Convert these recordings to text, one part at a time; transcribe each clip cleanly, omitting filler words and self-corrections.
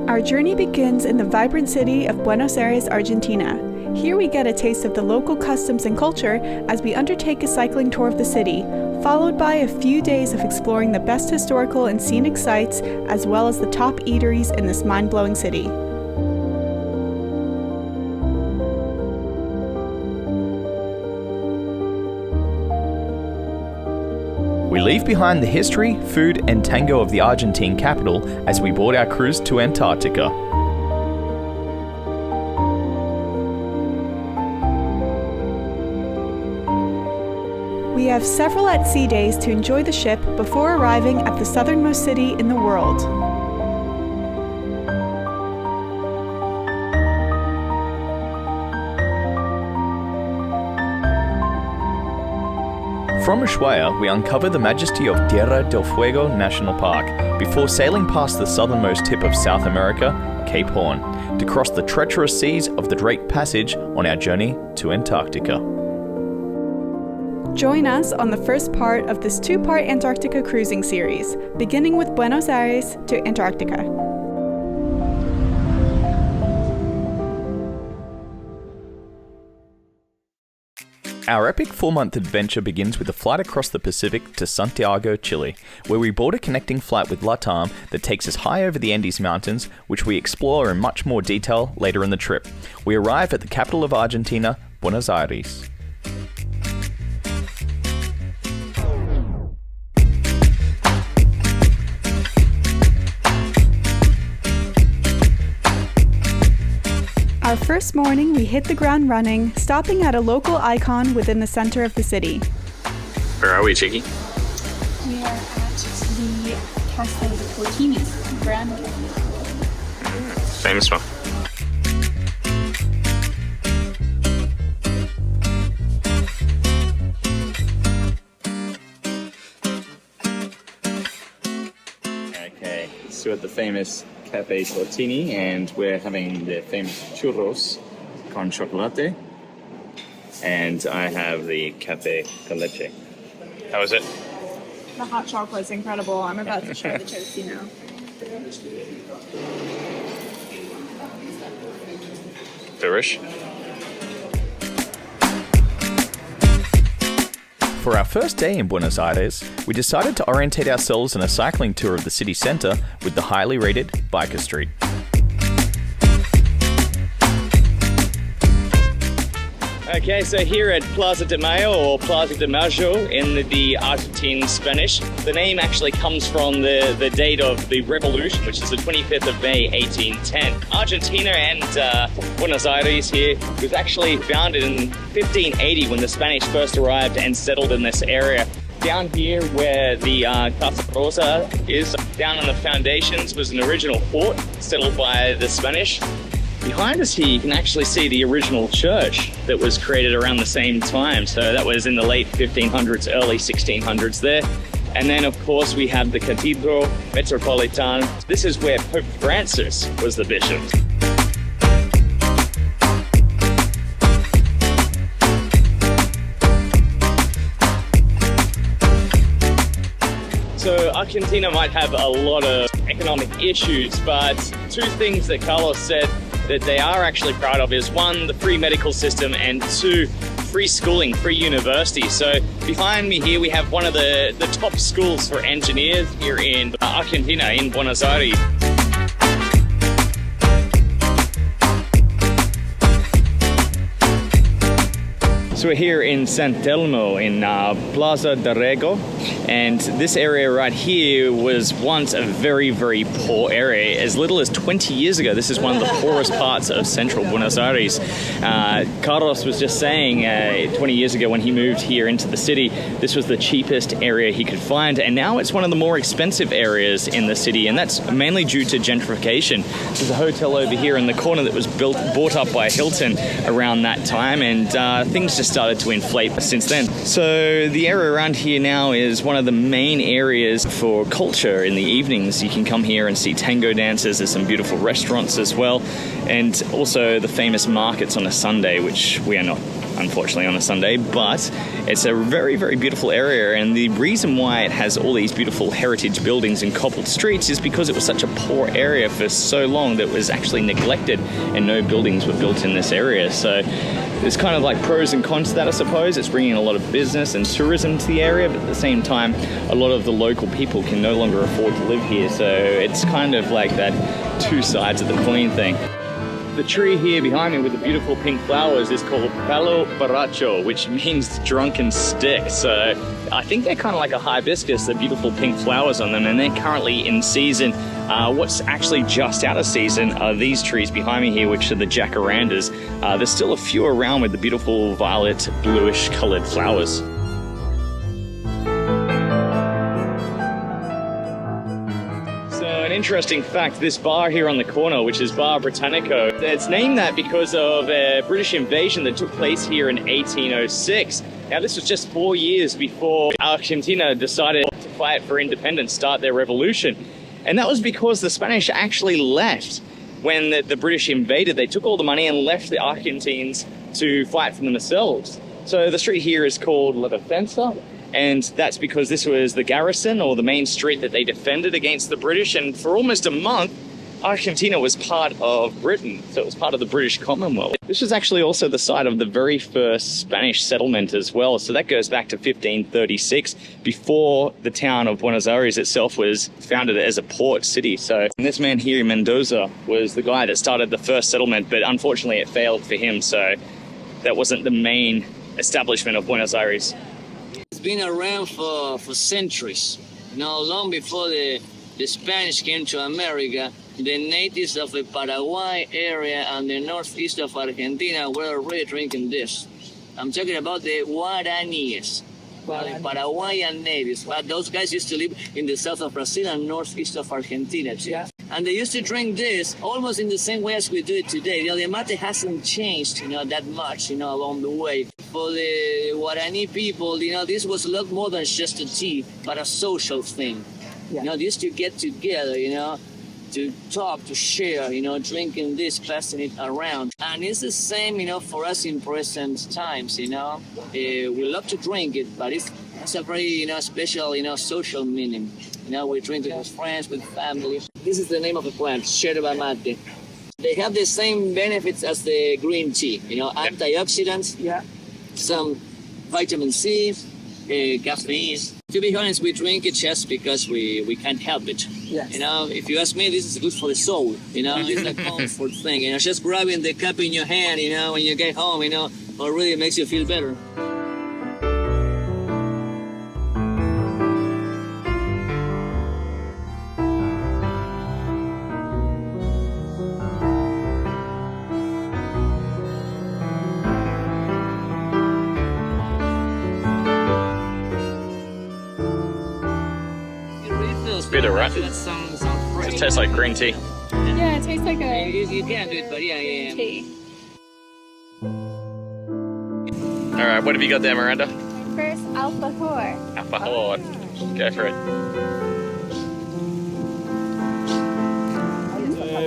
Our journey begins in the vibrant city of Buenos Aires, Argentina. Here we get a taste of the local customs and culture as we undertake a cycling tour of the city, followed by a few days of exploring the best historical and scenic sites, as well as the top eateries in this mind-blowing city. We leave behind the history, food, and tango of the Argentine capital as we board our cruise to Antarctica. We have several at-sea days to enjoy the ship before arriving at the southernmost city in the world. From Ushuaia, we uncover the majesty of Tierra del Fuego National Park before sailing past the southernmost tip of South America, Cape Horn, to cross the treacherous seas of the Drake Passage on our journey to Antarctica. Join us on the first part of this two-part Antarctica cruising series, beginning with Buenos Aires to Antarctica. Our epic 4-month adventure begins with a flight across the Pacific to Santiago, Chile, where we board a connecting flight with LATAM that takes us high over the Andes Mountains, which we explore in much more detail later in the trip. We arrive at the capital of Argentina, Buenos Aires. Our first morning, we hit the ground running, stopping at a local icon within the center of the city. Where are we, Chicky? We are at the Castle de Fortini, Grand. Famous one. Okay, so at the famous Cafe Fortini, and we're having the famous churros con chocolate, and I have the cafe con leche. How is it? The hot chocolate is incredible. I'm about to try the toasty now. Delish. For our first day in Buenos Aires, we decided to orientate ourselves in a cycling tour of the city centre with the highly rated Biker Street. Okay, so here at Plaza de Mayo, or Plaza de Mayo in the Argentine Spanish, the name actually comes from the date of the revolution, which is the 25th of May, 1810. Argentina and Buenos Aires here was actually founded in 1580 when the Spanish first arrived and settled in this area. Down here where the Casa Rosa is, down on the foundations, was an original fort settled by the Spanish. Behind us here, you can actually see the original church that was created around the same time. So that was in the late 1500s, early 1600s there. And then, of course, we have the Cathedral Metropolitan. This is where Pope Francis was the bishop. So Argentina might have a lot of economic issues, but two things that Carlos said that they are actually proud of is, one, the free medical system, and two, free schooling, free university. So behind me here we have one of the top schools for engineers here in Argentina, in Buenos Aires. So we're here in San Telmo in Plaza de Rego, and this area right here was once a very, very poor area. As little as 20 years ago, this is one of the poorest parts of central Buenos Aires. Carlos was just saying 20 years ago when he moved here into the city, this was the cheapest area he could find, and now it's one of the more expensive areas in the city, and that's mainly due to gentrification. There's a hotel over here in the corner that was bought up by Hilton around that time, and things just started to inflate since then. So the area around here now is one of the main areas for culture in the evenings. You can come here and see tango dances. There's some beautiful restaurants as well, and also the famous markets on a Sunday, which we are not unfortunately, on a Sunday, but it's a very, very beautiful area, and the reason why it has all these beautiful heritage buildings and cobbled streets is because it was such a poor area for so long that it was actually neglected and no buildings were built in this area. So there's kind of like pros and cons to that, I suppose. It's bringing a lot of business and tourism to the area, but at the same time, a lot of the local people can no longer afford to live here. So it's kind of like that two sides of the coin thing. The tree here behind me with the beautiful pink flowers is called Palo Borracho, which means drunken stick. So I think they're kind of like a hibiscus, the beautiful pink flowers on them, and they're currently in season. What's actually just out of season are these trees behind me here, which are the jacarandas. There's still a few around with the beautiful violet, bluish colored flowers. An interesting fact, this bar here on the corner, which is Bar Britannico, it's named that because of a British invasion that took place here in 1806. Now, this was just 4 years before Argentina decided to fight for independence, start their revolution. And that was because the Spanish actually left when the British invaded. They took all the money and left the Argentines to fight for themselves. So the street here is called La Defensa. And that's because this was the garrison, or the main street that they defended against the British. And for almost a month, Argentina was part of Britain, so it was part of the British Commonwealth. This was actually also the site of the very first Spanish settlement as well. So that goes back to 1536, before the town of Buenos Aires itself was founded as a port city. So this man here, Mendoza, was the guy that started the first settlement, but unfortunately it failed for him. So that wasn't the main establishment of Buenos Aires. It's been around for centuries. You know, long before the Spanish came to America, the natives of the Paraguay area and the northeast of Argentina were already drinking this. I'm talking about the Guaraníes, the Paraguayan natives. Those guys used to live in the south of Brazil and northeast of Argentina too. Yeah. And they used to drink this almost in the same way as we do it today. You know, the mate hasn't changed, that much, along the way. For the Guarani people, this was a lot more than just a tea, but a social thing. Yeah. They used to get together, to talk, to share, drinking this, passing it around. And it's the same, for us in present times, we love to drink it, but it's a very, special, social meaning. We drink it with friends, with family. This is the name of the plant, yerba mate. They have the same benefits as the green tea, antioxidants, some vitamin C, caffeine. To be honest, we drink it just because we can't help it. Yes. If you ask me, this is good for the soul. It's a comfort thing. Just grabbing the cup in your hand, when you get home, it really makes you feel better. Bitter, right? It tastes like green tea. Yeah, it tastes like a You can't do it, but yeah. tea. All right, what have you got there, Miranda? First, alfajor. Alfajor. Go for it.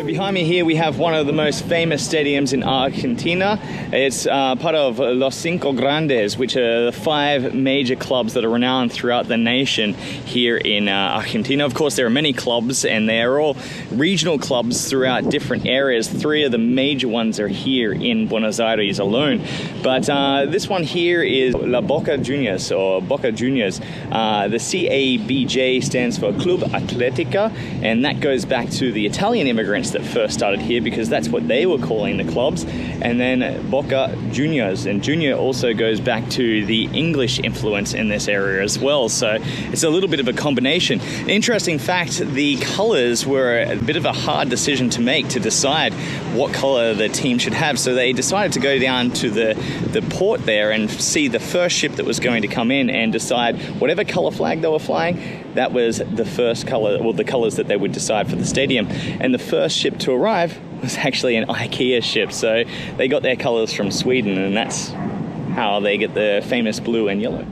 Behind me here we have one of the most famous stadiums in Argentina. It's part of Los Cinco Grandes, which are the 5 major clubs that are renowned throughout the nation here in Argentina. Of course, there are many clubs, and they are all regional clubs throughout different areas. 3 of the major ones are here in Buenos Aires alone. But this one here is La Boca Juniors, or Boca Juniors. The CABJ stands for Club Atletica, and that goes back to the Italian immigrants that first started here, because that's what they were calling the clubs. And then Boca Juniors, and Junior also goes back to the English influence in this area as well. So it's a little bit of a combination. Interesting fact, the colors were a bit of a hard decision to make, to decide what color the team should have. So they decided to go down to the port there and see the first ship that was going to come in and decide whatever color flag they were flying, that was the first color, or the colors that they would decide for the stadium. And the first ship to arrive was actually an IKEA ship. So they got their colors from Sweden, and that's how they get the famous blue and yellow.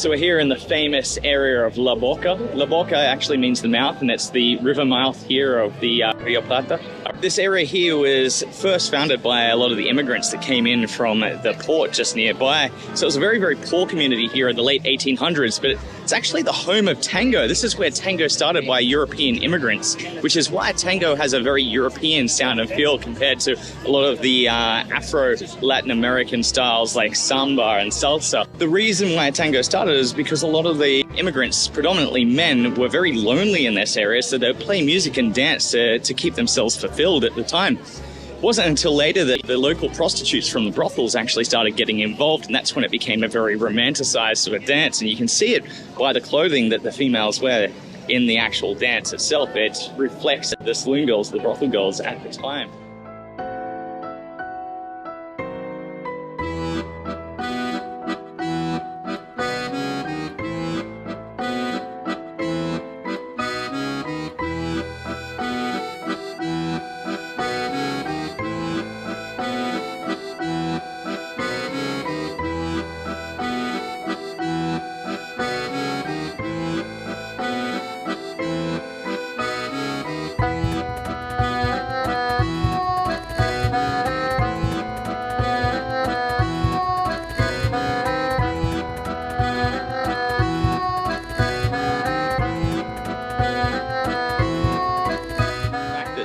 So we're here in the famous area of La Boca. La Boca actually means the mouth, and that's the river mouth here of the Rio Plata. This area here was first founded by a lot of the immigrants that came in from the port just nearby. So it was a very, very poor community here in the late 1800s, but it's actually the home of tango. This is where tango started by European immigrants, which is why tango has a very European sound and feel compared to a lot of the Afro-Latin American styles like samba and salsa. The reason why tango started is because a lot of the immigrants, predominantly men, were very lonely in this area, so they would play music and dance to keep themselves fulfilled at the time. It wasn't until later that the local prostitutes from the brothels actually started getting involved, and that's when it became a very romanticized sort of dance. And you can see it by the clothing that the females wear in the actual dance itself. It reflects the saloon girls, the brothel girls at the time.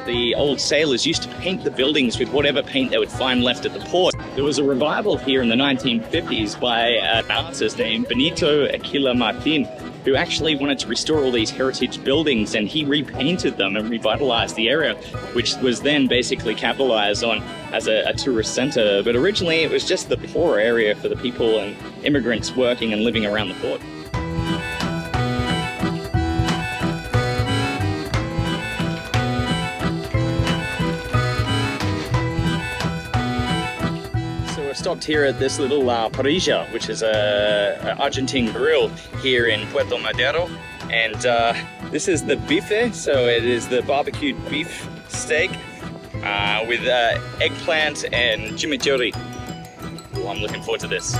The old sailors used to paint the buildings with whatever paint they would find left at the port. There was a revival here in the 1950s by an artist named Benito Aquila Martin, who actually wanted to restore all these heritage buildings, and he repainted them and revitalized the area, which was then basically capitalized on as a tourist center. But originally it was just the poor area for the people and immigrants working and living around the port. Stopped here at this little parrilla, which is an Argentine grill here in Puerto Madero, and this is the bife, so it is the barbecued beef steak with eggplant and chimichurri. Ooh, I'm looking forward to this.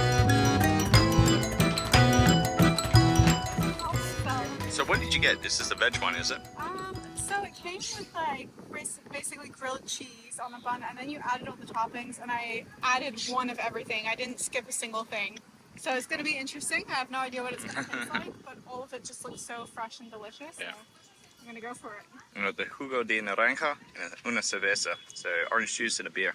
So what did you get? This is the veg one, is it? So it came with like basically grilled cheese on the bun, and then you added all the toppings, and I added one of everything. I didn't skip a single thing. So it's going to be interesting. I have no idea what it's going to taste like, but all of it just looks so fresh and delicious. Yeah. So I'm going to go for it. And with the jugo de naranja and una cerveza, so orange juice and a beer.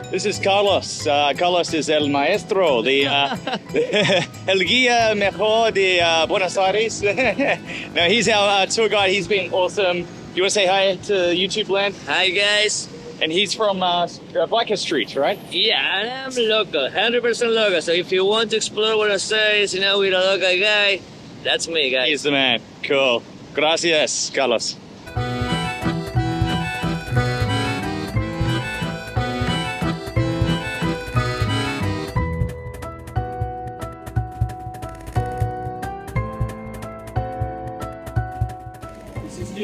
This is Carlos. Carlos is el maestro, el guía mejor de Buenos Aires. No, he's our tour guide. He's been awesome. You want to say hi to YouTube land? Hi guys. And he's from Biker Street, right? Yeah, I'm local, 100% local. So if you want to explore Buenos Aires, you know, with a local guy, that's me, guys. He's the man. Cool. Gracias, Carlos.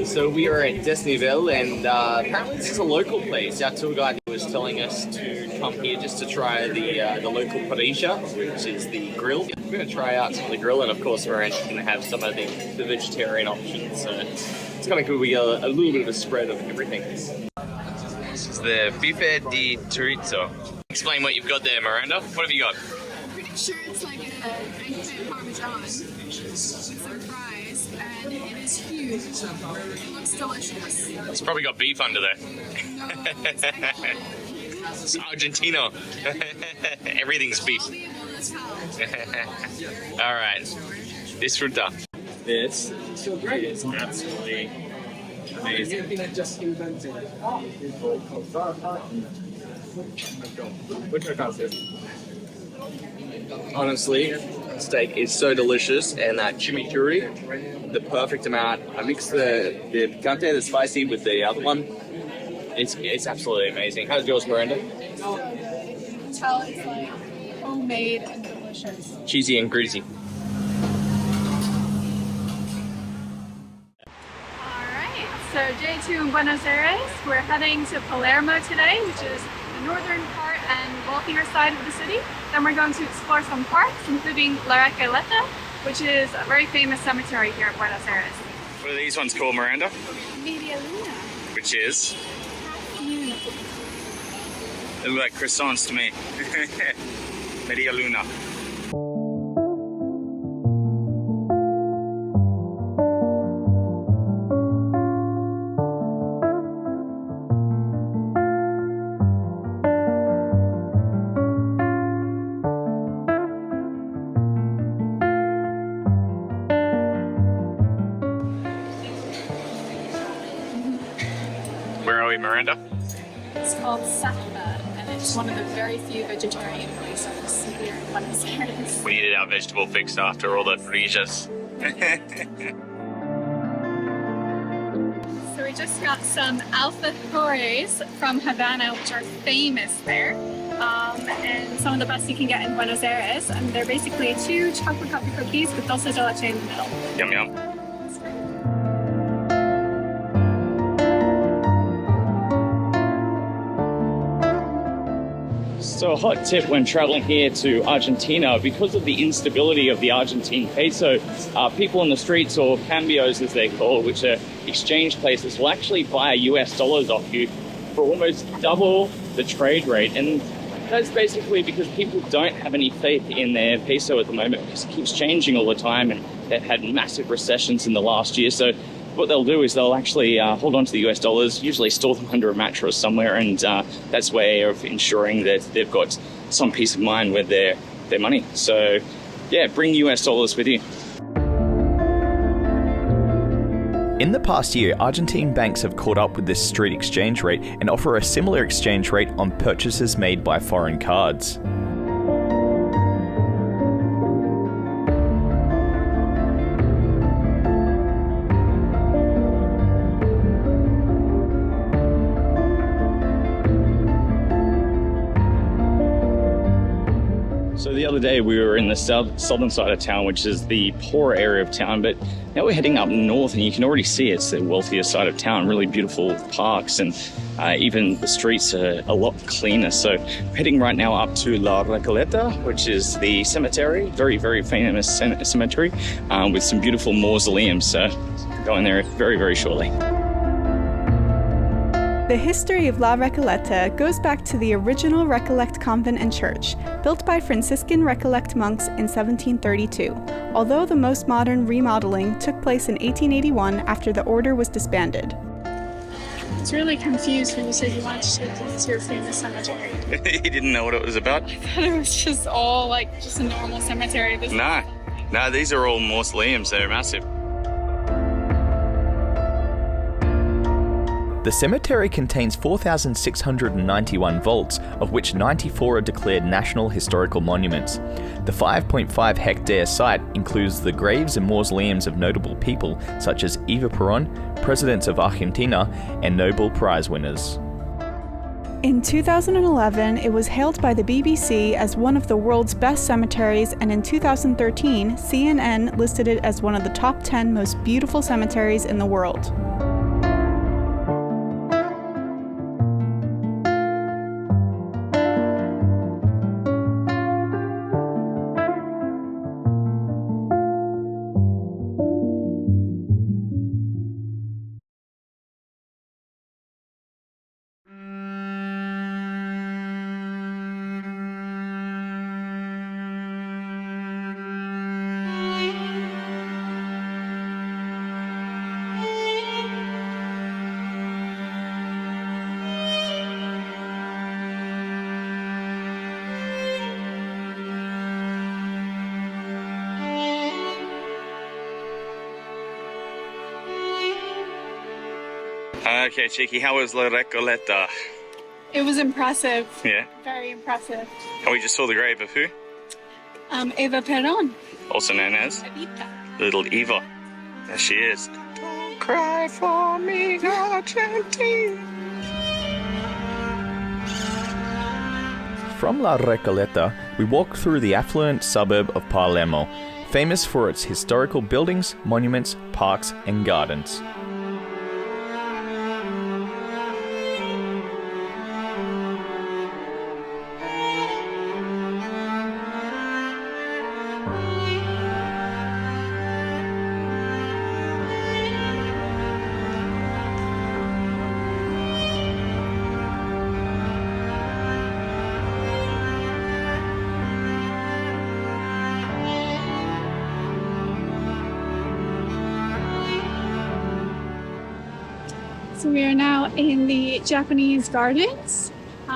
So we are at Desnivel, and apparently this is a local place. Our tour guide was telling us to come here just to try the local parrilla, which is the grill. We're going to try out some of the grill, and of course we're actually going to have some of the vegetarian options. So it's kind of cool. We get a little bit of a spread of everything. This is the bife di chorizo. Explain what you've got there, Miranda. What have you got? I'm pretty sure it's like an eggplant parmesan with some fries, and it is huge. It looks delicious. It's probably got beef under there. No, it's eggplant. It's Argentina. Everything's beef. I'll be able to tell. All right. Disfruta. This is absolutely amazing. Just invented. Honestly, steak is so delicious, and that chimichurri, the perfect amount. I mixed the picante, the spicy, with the other one. It's absolutely amazing. How's yours, Miranda? So good. You can tell it's like homemade and delicious. Cheesy and greasy. day 2 in Buenos Aires. We're heading to Palermo today, which is the northern part and wealthier side of the city. Then we're going to explore some parks, including La Recoleta, which is a very famous cemetery here in Buenos Aires. What are these ones called, Miranda? Media Luna. Which is? Luna. They look like croissants to me. Media Luna. Where are we, Miranda? It's called Safa, and it's one of the very few vegetarian places here in Buenos Aires. We needed our vegetable fix after all the fritas. So we just got some alfajores from Havana, which are famous there, and some of the best you can get in Buenos Aires. And they're basically 2 chocolate coffee cookies with dulce de leche in the middle. Yum yum. So a hot tip when traveling here to Argentina, because of the instability of the Argentine peso, people on the streets, or cambios as they're called, which are exchange places, will actually buy US dollars off you for almost double the trade rate. And that's basically because people don't have any faith in their peso at the moment, because it keeps changing all the time, and they've had massive recessions in the last year. So what they'll do is they'll actually hold on to the US dollars, usually store them under a mattress somewhere, and that's a way of ensuring that they've got some peace of mind with their money. So yeah, bring US dollars with you. In the past year, Argentine banks have caught up with this street exchange rate and offer a similar exchange rate on purchases made by foreign cards. So the other day we were in the southern side of town, which is the poorer area of town, but now we're heading up north, and you can already see it's the wealthier side of town. Really beautiful parks, and even the streets are a lot cleaner. So we're heading right now up to La Recoleta, which is the cemetery, very, very famous cemetery, with some beautiful mausoleums. So going there very, very shortly. The history of La Recoleta goes back to the original Recollect convent and church, built by Franciscan Recollect monks in 1732, although the most modern remodeling took place in 1881 after the order was disbanded. I was really confused when you said you wanted to take this to your famous cemetery. You didn't know what it was about? I thought it was just all just a normal cemetery. No, these are all mausoleums. They're massive. The cemetery contains 4,691 vaults, of which 94 are declared National Historical Monuments. The 5.5 hectare site includes the graves and mausoleums of notable people such as Eva Perón, presidents of Argentina, and Nobel Prize winners. In 2011, it was hailed by the BBC as one of the world's best cemeteries, and in 2013, CNN listed it as one of the top 10 most beautiful cemeteries in the world. Okay, Cheeky, how was La Recoleta? It was impressive. Yeah? Very impressive. And we just saw the grave of who? Eva Perón. Also known as? Evita. Little Eva. There she is. Don't cry for me, Argentina. From La Recoleta, we walk through the affluent suburb of Palermo, famous for its historical buildings, monuments, parks, and gardens. So we are now in the Japanese gardens.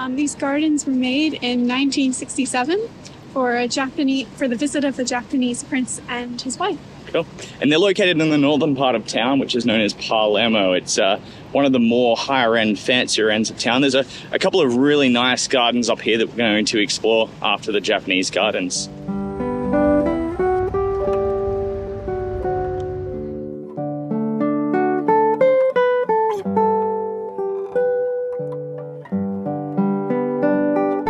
These gardens were made in 1967 for the visit of a Japanese prince and his wife. Cool. And they're located in the northern part of town, which is known as Palermo. It's one of the more higher-end, fancier ends of town. There's a couple of really nice gardens up here that we're going to explore after the Japanese gardens.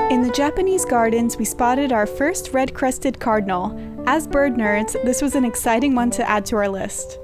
In the Japanese gardens, we spotted our first red-crested cardinal. As bird nerds, this was an exciting one to add to our list.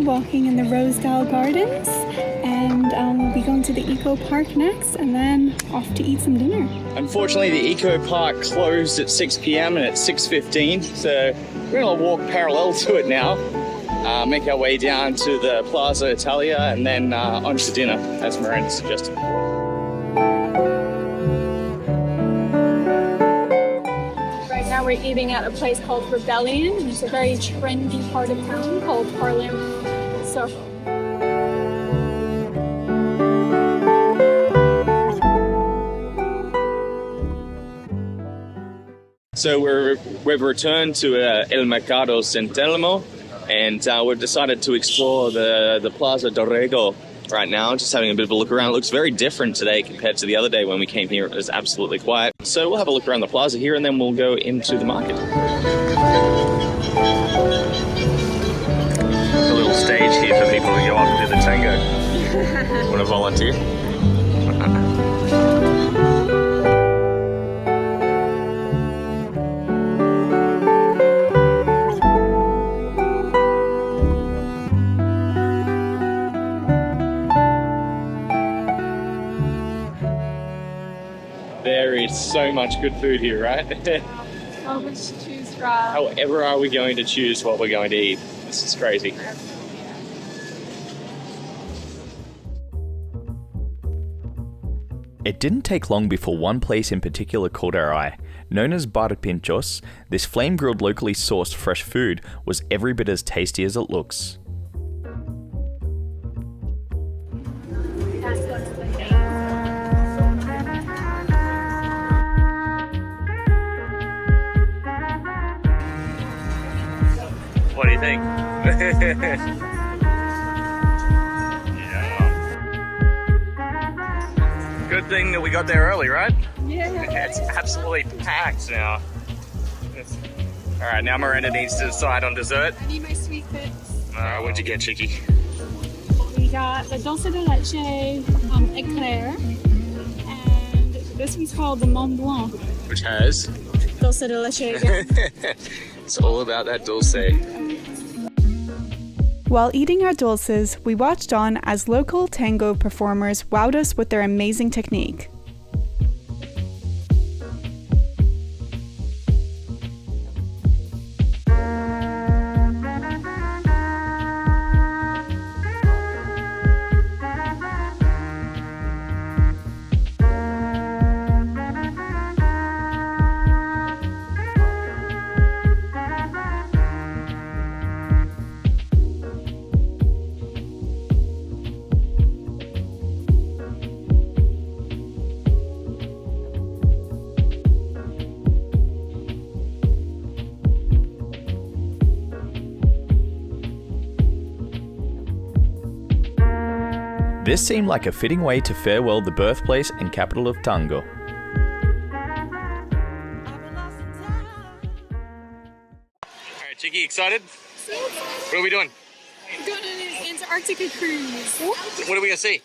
Walking in the Rosedale Gardens, and we'll be going to the Eco Park next, and then off to eat some dinner. Unfortunately, the Eco Park closed at 6 p.m. and it's 6:15, so we're going to walk parallel to it now, make our way down to the Plaza Italia, and then on to dinner, as Miranda suggested. Right now we're eating at a place called Rebellion, and it's a very trendy part of town called Palermo. So we've returned to El Mercado San Telmo, and we've decided to explore the Plaza Dorrego right now, just having a bit of a look around. It looks very different today compared to the other day when we came here. It was absolutely quiet. So we'll have a look around the plaza here, and then we'll go into the market. A little stage here for people to go up and do the tango. Want to volunteer? There is so much good food here, right? So much to choose from. However are we going to choose what we're going to eat? This is crazy. It didn't take long before one place in particular caught our eye. Known as Bar Pinchos, this flame-grilled locally sourced fresh food was every bit as tasty as it looks. What do you think? Good thing that we got there early, right? Yeah. It's absolutely packed now. All right, now Miranda needs to decide on dessert. I need my sweet bits. What'd you get, Chicky? We got the dulce de leche eclair, and this one's called the Mont Blanc. Which has? Dulce de leche again. It's all about that dulce. While eating our dulces, we watched on as local tango performers wowed us with their amazing technique. This seemed like a fitting way to farewell the birthplace and capital of tango. Alright, Chicky, excited? So excited. What are we doing? We're going on an Antarctica cruise. What are we gonna see?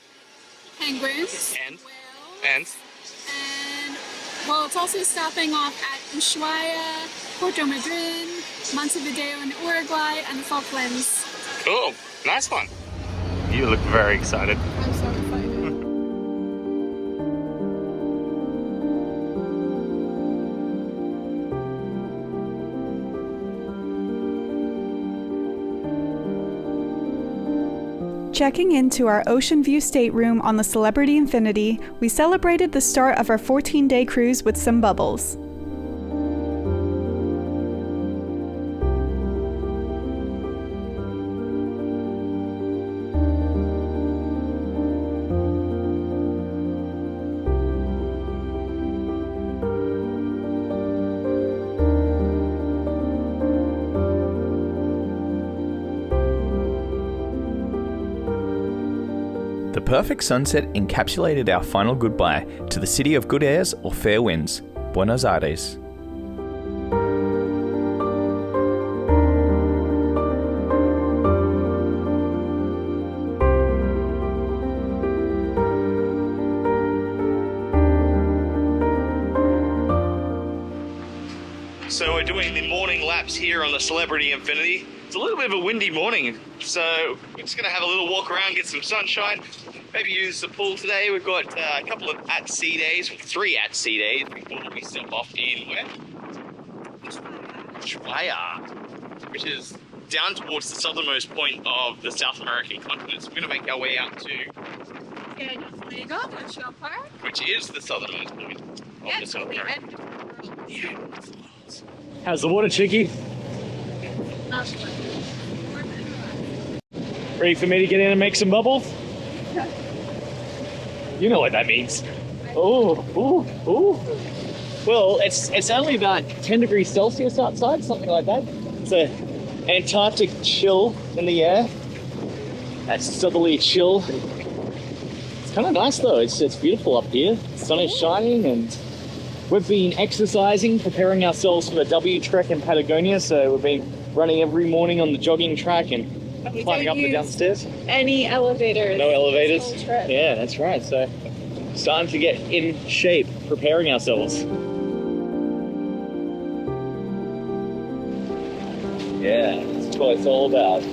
Penguins. And? Whales. And? And, well, it's also stopping off at Ushuaia, Puerto Madryn, Montevideo in Uruguay, and the Falklands. Cool. Nice one. You look very excited. I'm so excited. Checking into our ocean view stateroom on the Celebrity Infinity, we celebrated the start of our 14-day cruise with some bubbles. The perfect sunset encapsulated our final goodbye to the city of good airs or fair winds, Buenos Aires. So we're doing the morning laps here on the Celebrity Infinity. It's a little bit of a windy morning, so we're just gonna have a little walk around, get some sunshine, maybe use the pool today. We've got a couple of at-sea days, 3 at-sea days before we step off in where? Ushuaia, which is down towards the southernmost point of the South American continent. So we're gonna make our way out to, Beagle, Park. which is the southernmost point of the South American. How's the water, Chicky? Ready for me to get in and make some bubbles? You know what that means. Oh, ooh, ooh. Well, it's only about 10 degrees Celsius outside, something like that. It's an Antarctic chill in the air. That southerly chill. It's kind of nice though. It's beautiful up here. The sun is shining and we've been exercising, preparing ourselves for the W Trek in Patagonia. So we've been running every morning on the jogging track and climbing up and downstairs. Any elevators. No elevators. This whole trip. Yeah, that's right. So starting to get in shape, preparing ourselves. Yeah, that's what it's all about.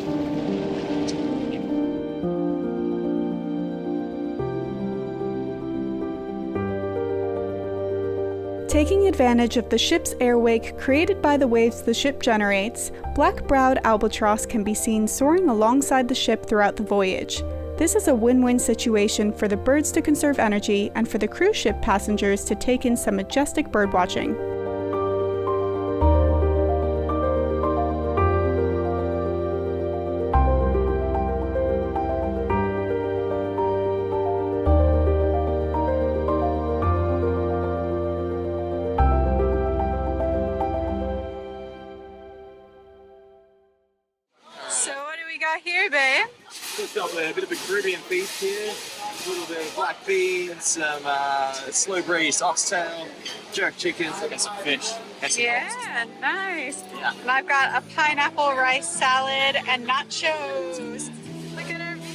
Taking advantage of the ship's airwake created by the waves the ship generates, black-browed albatross can be seen soaring alongside the ship throughout the voyage. This is a win-win situation for the birds to conserve energy and for the cruise ship passengers to take in some majestic birdwatching. So what do we got here, babe? We've got a bit of a Caribbean feast here. A little bit of black beans, some slow braised oxtail, jerk chickens, and some fish. And some Yeah, nice. Yeah. And I've got a pineapple rice salad and nachos. Look at our view.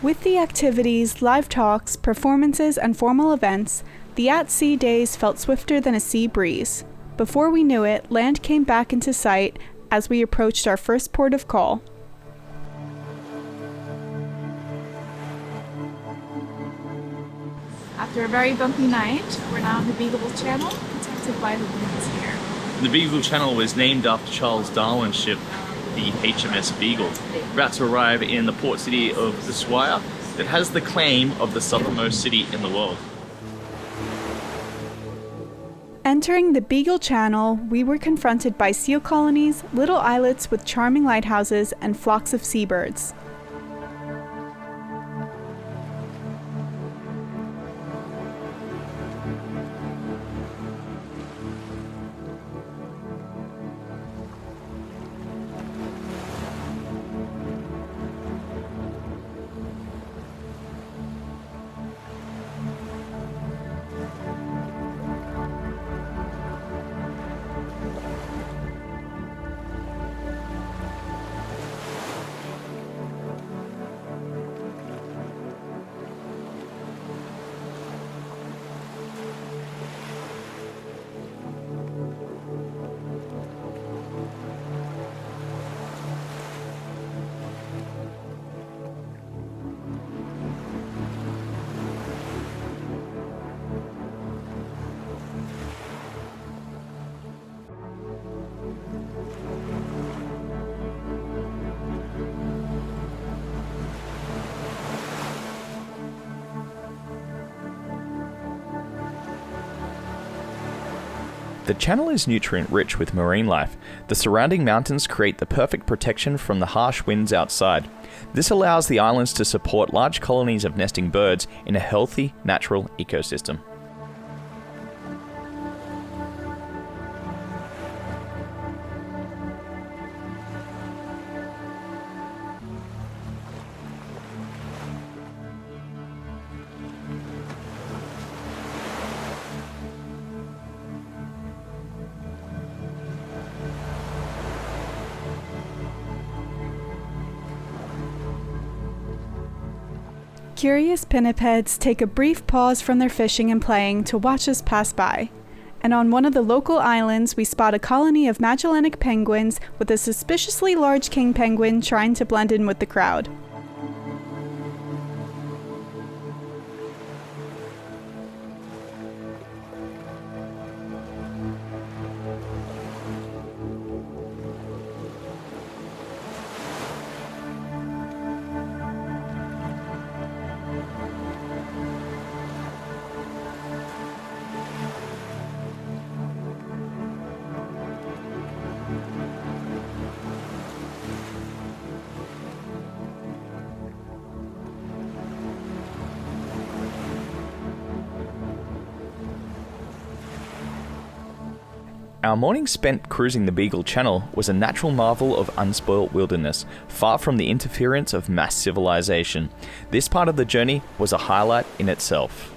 With the activities, live talks, performances, and formal events, the at-sea days felt swifter than a sea breeze. Before we knew it, land came back into sight as we approached our first port of call. After a very bumpy night, we're now in the Beagle channel, protected by the winds here. The Beagle Channel was named after Charles Darwin's ship, the HMS Beagle, about to arrive in the port city of Ushuaia that has the claim of the southernmost city in the world. Entering the Beagle Channel, we were confronted by seal colonies, little islets with charming lighthouses, and flocks of seabirds. The channel is nutrient-rich with marine life. The surrounding mountains create the perfect protection from the harsh winds outside. This allows the islands to support large colonies of nesting birds in a healthy, natural ecosystem. Curious pinnipeds take a brief pause from their fishing and playing to watch us pass by. And on one of the local islands, we spot a colony of Magellanic penguins with a suspiciously large king penguin trying to blend in with the crowd. Our morning spent cruising the Beagle Channel was a natural marvel of unspoilt wilderness, far from the interference of mass civilization. This part of the journey was a highlight in itself.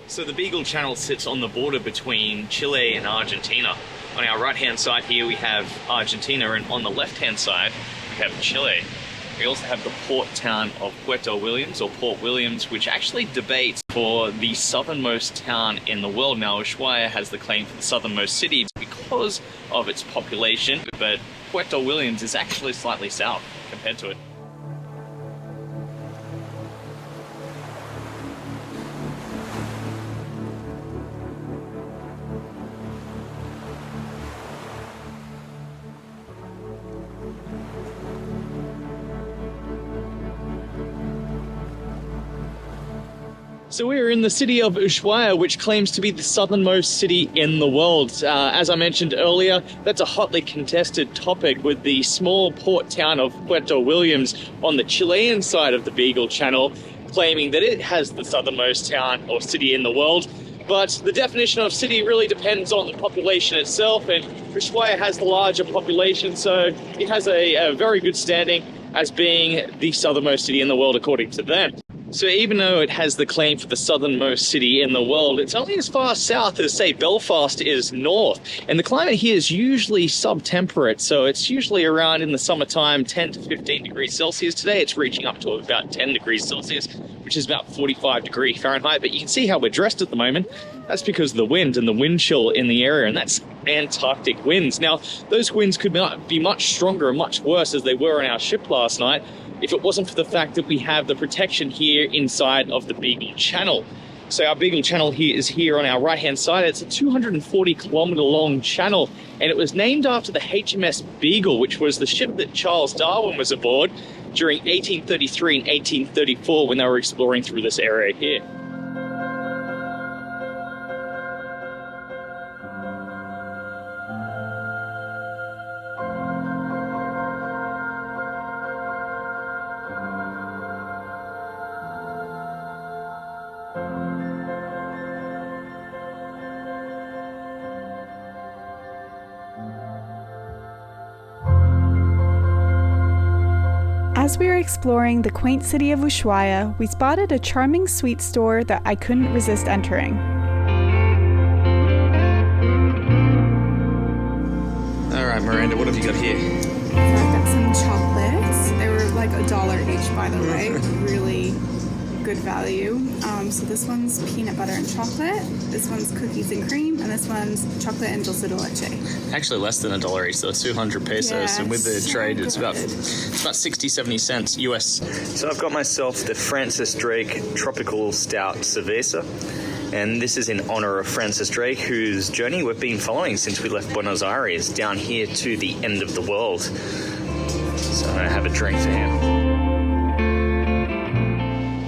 So the Beagle Channel sits on the border between Chile and Argentina. On our right-hand side here we have Argentina, and on the left-hand side we have Chile. We also have the port town of Puerto Williams, or Port Williams, which actually debates for the southernmost town in the world. Now, Ushuaia has the claim for the southernmost city because of its population, but Puerto Williams is actually slightly south compared to it. So we're in the city of Ushuaia, which claims to be the southernmost city in the world. As I mentioned earlier, that's a hotly contested topic, with the small port town of Puerto Williams on the Chilean side of the Beagle Channel claiming that it has the southernmost town or city in the world. But the definition of city really depends on the population itself, and Ushuaia has the larger population, so it has a very good standing as being the southernmost city in the world according to them. So even though it has the claim for the southernmost city in the world, it's only as far south as, say, Belfast is north. And the climate here is usually sub-temperate, so it's usually around in the summertime 10 to 15 degrees Celsius. Today it's reaching up to about 10 degrees Celsius, which is about 45 degrees Fahrenheit. But you can see how we're dressed at the moment. That's because of the wind and the wind chill in the area, and that's Antarctic winds. Now, those winds could be much stronger and much worse as they were on our ship last night, if it wasn't for the fact that we have the protection here inside of the Beagle Channel. So our Beagle Channel here is here on our right-hand side. It's a 240-kilometer long channel, and it was named after the HMS Beagle, which was the ship that Charles Darwin was aboard. during 1833 and 1834 when they were exploring through this area here. As we were exploring the quaint city of Ushuaia, we spotted a charming sweet store that I couldn't resist entering. All right, Miranda, what have you got here? So I've got some chocolates. They were like $1 each, by the way. Really good value. So this one's peanut butter and chocolate, this one's cookies and cream, and this one's chocolate and dulce de leche. Actually less than $1 each, so 200 pesos. Yeah, and with the so trade, it's good. about 60, 70 cents US. So I've got myself the Francis Drake Tropical Stout Cerveza. And this is in honor of Francis Drake, whose journey we've been following since we left Buenos Aires down here to the end of the world. So I'm going to have a drink for him.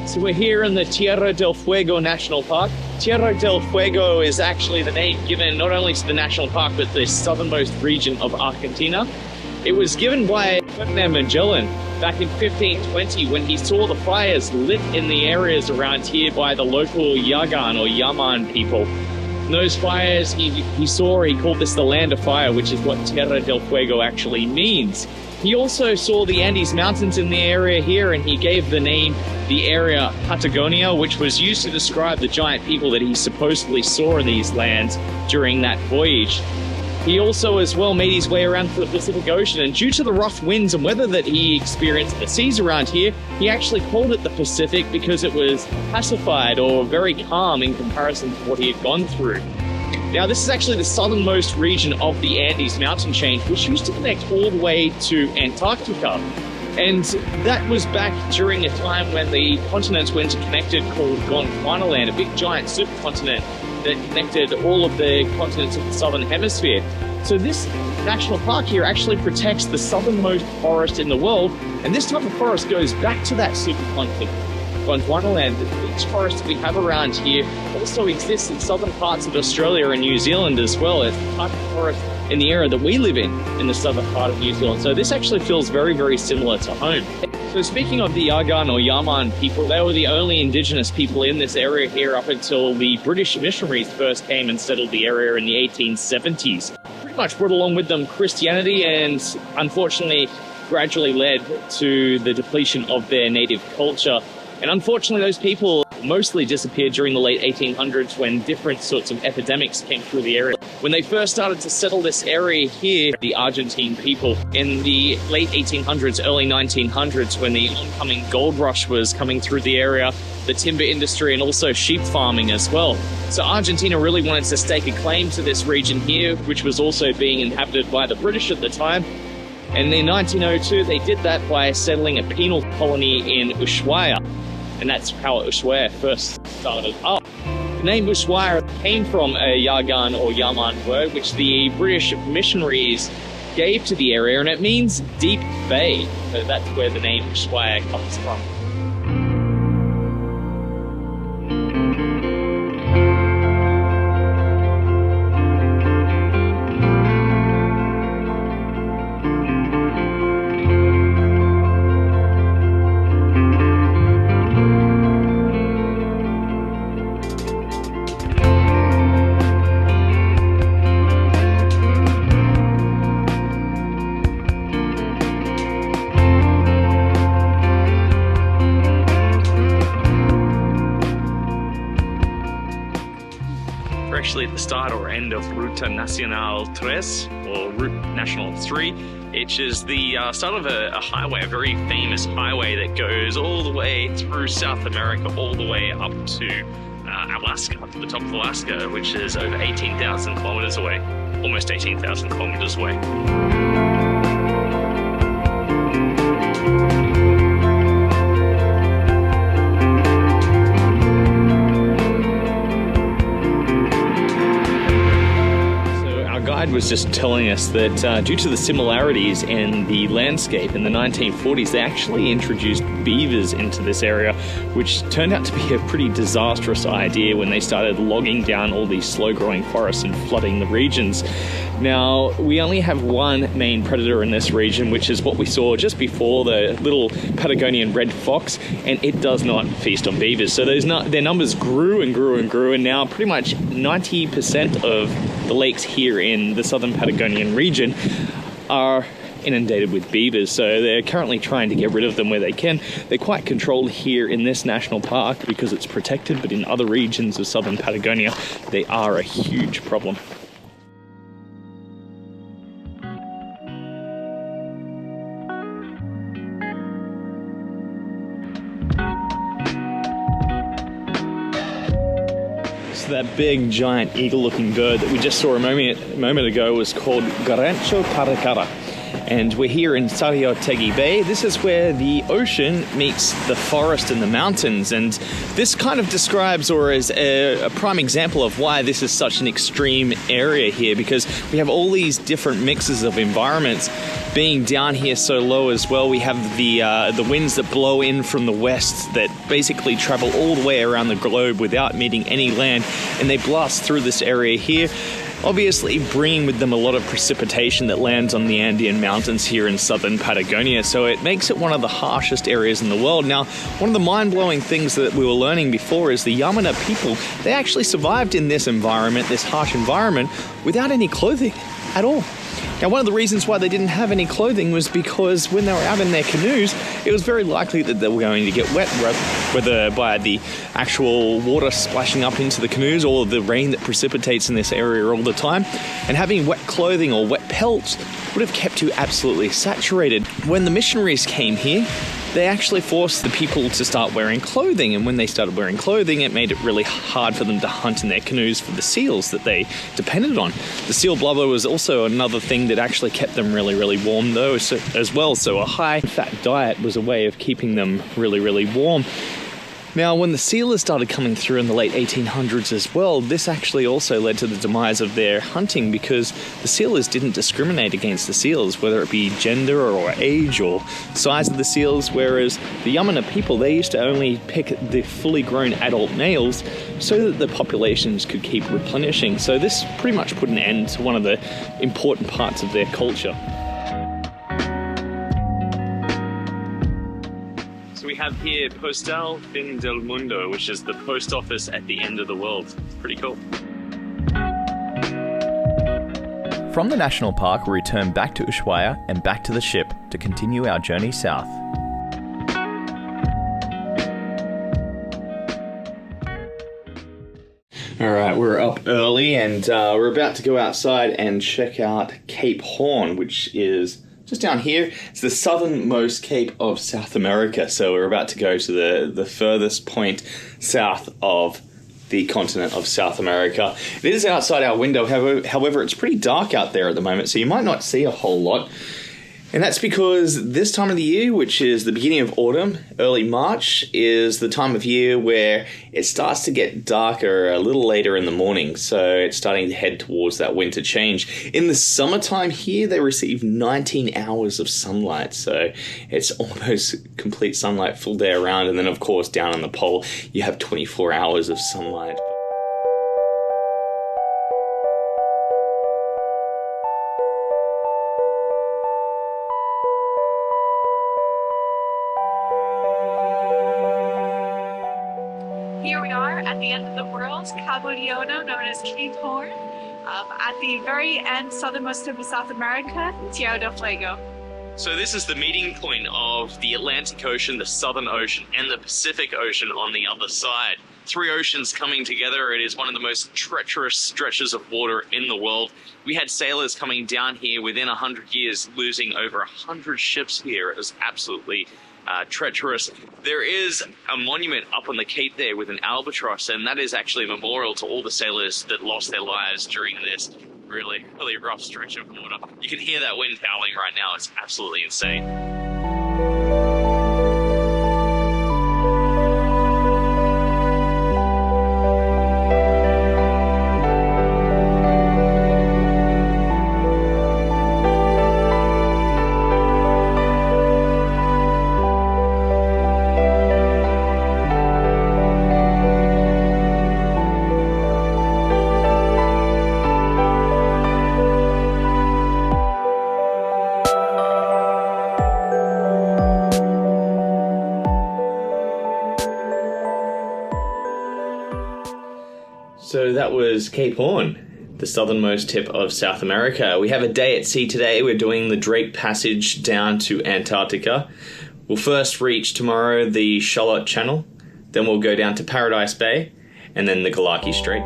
So we're here in the Tierra del Fuego National Park. Tierra del Fuego is actually the name given not only to the national park, but the southernmost region of Argentina. It was given by Ferdinand Magellan back in 1520 when he saw the fires lit in the areas around here by the local Yagan or Yaman people. And those fires he saw, he called this the land of fire, which is what Tierra del Fuego actually means. He also saw the Andes Mountains in the area here, and he gave the name the area Patagonia, which was used to describe the giant people that he supposedly saw in these lands during that voyage. He also as well made his way around to the Pacific Ocean, and due to the rough winds and weather that he experienced at the seas around here, he actually called it the Pacific because it was pacified or very calm in comparison to what he had gone through. Now, this is actually the southernmost region of the Andes mountain chain, which used to connect all the way to Antarctica. And that was back during a time when the continents were interconnected, called Gondwanaland, a big giant supercontinent that connected all of the continents of the southern hemisphere. So this national park here actually protects the southernmost forest in the world, and this type of forest goes back to that supercontinent, Gondwanaland. Each forest that we have around here also exists in southern parts of Australia and New Zealand as well as the type of forest in the area that we live in the southern part of New Zealand. So this actually feels very, very similar to home. So speaking of the Yagan or Yaman people, they were the only indigenous people in this area here up until the British missionaries first came and settled the area in the 1870s. Pretty much brought along with them Christianity and unfortunately gradually led to the depletion of their native culture. And unfortunately, those people mostly disappeared during the late 1800s when different sorts of epidemics came through the area. When they first started to settle this area here, the Argentine people, in the late 1800s, early 1900s, when the oncoming gold rush was coming through the area, the timber industry and also sheep farming as well. So Argentina really wanted to stake a claim to this region here, which was also being inhabited by the British at the time. And in 1902, they did that by settling a penal colony in Ushuaia. And that's how Ushuaia first started up. The name Ushuaia came from a Yagan or Yaman word, which the British missionaries gave to the area, and it means deep bay. So that's where the name Ushuaia comes from. Actually at the start or end of Ruta Nacional 3, or Route National 3, which is the start of a highway, a very famous highway that goes all the way through South America, all the way up to Alaska, up to the top of Alaska, which is over 18,000 kilometers away, almost 18,000 kilometers away. guide was just telling us that due to the similarities in the landscape in the 1940s, they actually introduced beavers into this area, which turned out to be a pretty disastrous idea when they started logging down all these slow-growing forests and flooding the regions. Now, we only have one main predator in this region, which is what we saw just before, the little Patagonian red fox, and it does not feast on beavers. So their numbers grew and grew and grew, and now pretty much 90% of the lakes here in the southern Patagonian region are inundated with beavers, so they're currently trying to get rid of them where they can. They're quite controlled here in this national park because it's protected, but in other regions of southern Patagonia, they are a huge problem. So that big, giant, eagle-looking bird that we just saw a moment ago was called Garancho caracara. And we're here in Sariotegui Bay. This is where the ocean meets the forest and the mountains. And this kind of describes, or is a prime example of why this is such an extreme area here, because we have all these different mixes of environments. Being down here so low as well, we have the winds that blow in from the west that basically travel all the way around the globe without meeting any land, and they blast through this area here, obviously bringing with them a lot of precipitation that lands on the Andean mountains here in southern Patagonia, so it makes it one of the harshest areas in the world. Now, one of the mind-blowing things that we were learning before is the Yamana people, they actually survived in this environment, this harsh environment, without any clothing at all. Now, one of the reasons why they didn't have any clothing was because when they were out in their canoes, it was very likely that they were going to get wet, whether by the actual water splashing up into the canoes or the rain that precipitates in this area all the time. And having wet clothing or wet pelts would have kept you absolutely saturated. When the missionaries came here, they actually forced the people to start wearing clothing, and when they started wearing clothing, it made it really hard for them to hunt in their canoes for the seals that they depended on. The seal blubber was also another thing that actually kept them really, really warm though as well, so a high-fat diet was a way of keeping them really, really warm. Now, when the sealers started coming through in the late 1800s as well, this actually also led to the demise of their hunting, because the sealers didn't discriminate against the seals, whether it be gender or age or size of the seals, whereas the Yamana people, they used to only pick the fully grown adult males so that the populations could keep replenishing. So this pretty much put an end to one of the important parts of their culture. We have here Postal Fin del Mundo, which is the post office at the end of the world. It's pretty cool. From the national park, we return back to Ushuaia and back to the ship to continue our journey south. Alright, we're up early and we're about to go outside and check out Cape Horn, which is just down here. It's the southernmost cape of South America, so we're about to go to the furthest point south of the continent of South America. It is outside our window, however, it's pretty dark out there at the moment, so you might not see a whole lot. And that's because this time of the year, which is the beginning of autumn, early March, is the time of year where it starts to get darker a little later in the morning. So it's starting to head towards that winter change. In the summertime here, they receive 19 hours of sunlight. So it's almost complete sunlight full day around. And then, of course, down on the pole, you have 24 hours of sunlight. Here we are at the end of the world, Cabo Diono, known as Cape Horn. At the very end, southernmost tip of South America, Tierra del Fuego. So this is the meeting point of the Atlantic Ocean, the Southern Ocean, and the Pacific Ocean on the other side. Three oceans coming together. It is one of the most treacherous stretches of water in the world. We had sailors coming down here within 100 years, losing over 100 ships here. It was absolutely treacherous. There is a monument up on the cape there with an albatross, and that is actually a memorial to all the sailors that lost their lives during this really, really rough stretch of water. You can hear that wind howling right now. It's absolutely insane. So that was Cape Horn, the southernmost tip of South America. We have a day at sea today. We're doing the Drake Passage down to Antarctica. We'll first reach tomorrow the Charlotte Channel, then we'll go down to Paradise Bay, and then the Galaki Strait.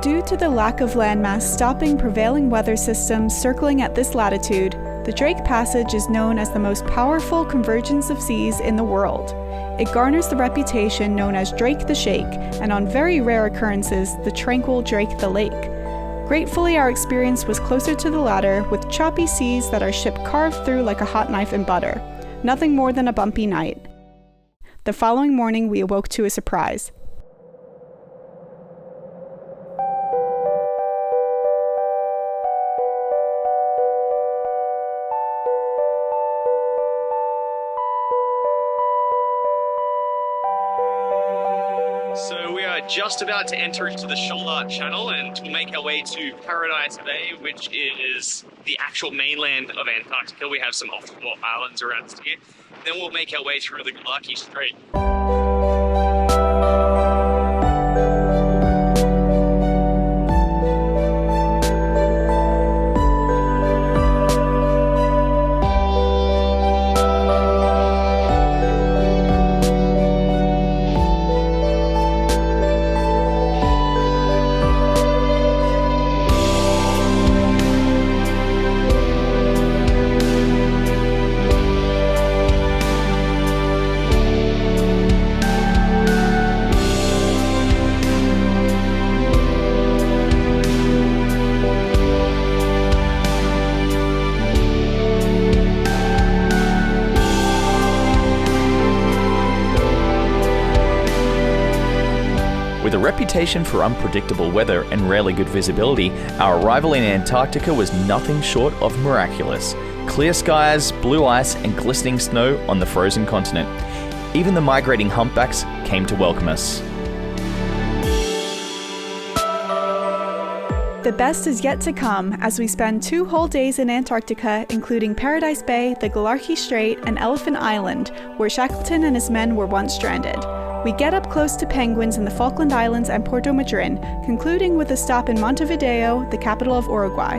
Due to the lack of landmass stopping prevailing weather systems circling at this latitude, the Drake Passage is known as the most powerful convergence of seas in the world. It garners the reputation known as Drake the Shake, and on very rare occurrences, the tranquil Drake the Lake. Gratefully, our experience was closer to the latter, with choppy seas that our ship carved through like a hot knife in butter. Nothing more than a bumpy night. The following morning, we awoke to a surprise. So we are just about to enter into the Charlotte Channel and we'll make our way to Paradise Bay, which is the actual mainland of Antarctica. We have some offshore islands around here. Then we'll make our way through the Galaki Strait. With a reputation for unpredictable weather and rarely good visibility, our arrival in Antarctica was nothing short of miraculous. Clear skies, blue ice, and glistening snow on the frozen continent. Even the migrating humpbacks came to welcome us. The best is yet to come as we spend 2 whole days in Antarctica, including Paradise Bay, the Galaki Strait, and Elephant Island, where Shackleton and his men were once stranded. We get up close to penguins in the Falkland Islands and Puerto Madryn, concluding with a stop in Montevideo, the capital of Uruguay.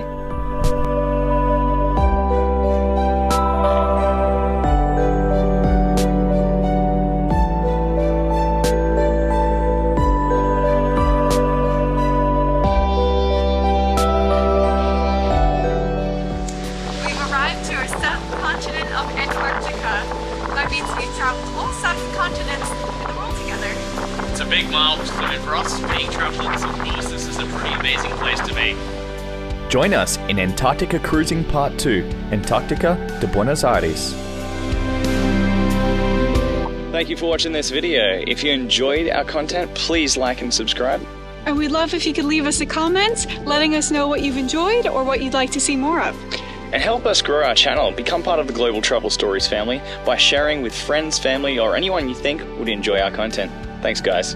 We've arrived to our south continent of Antarctica. That means we've traveled all 7 continents in the world together. It's a big milestone for us, being travelers. Of course, this is a pretty amazing place to be. Join us in Antarctica Cruising Part 2, Antarctica to Buenos Aires. Thank you for watching this video. If you enjoyed our content, please like and subscribe. And we'd love if you could leave us a comment, letting us know what you've enjoyed or what you'd like to see more of. And help us grow our channel. Become part of the Global Travel Stories family by sharing with friends, family, or anyone you think would enjoy our content. Thanks, guys.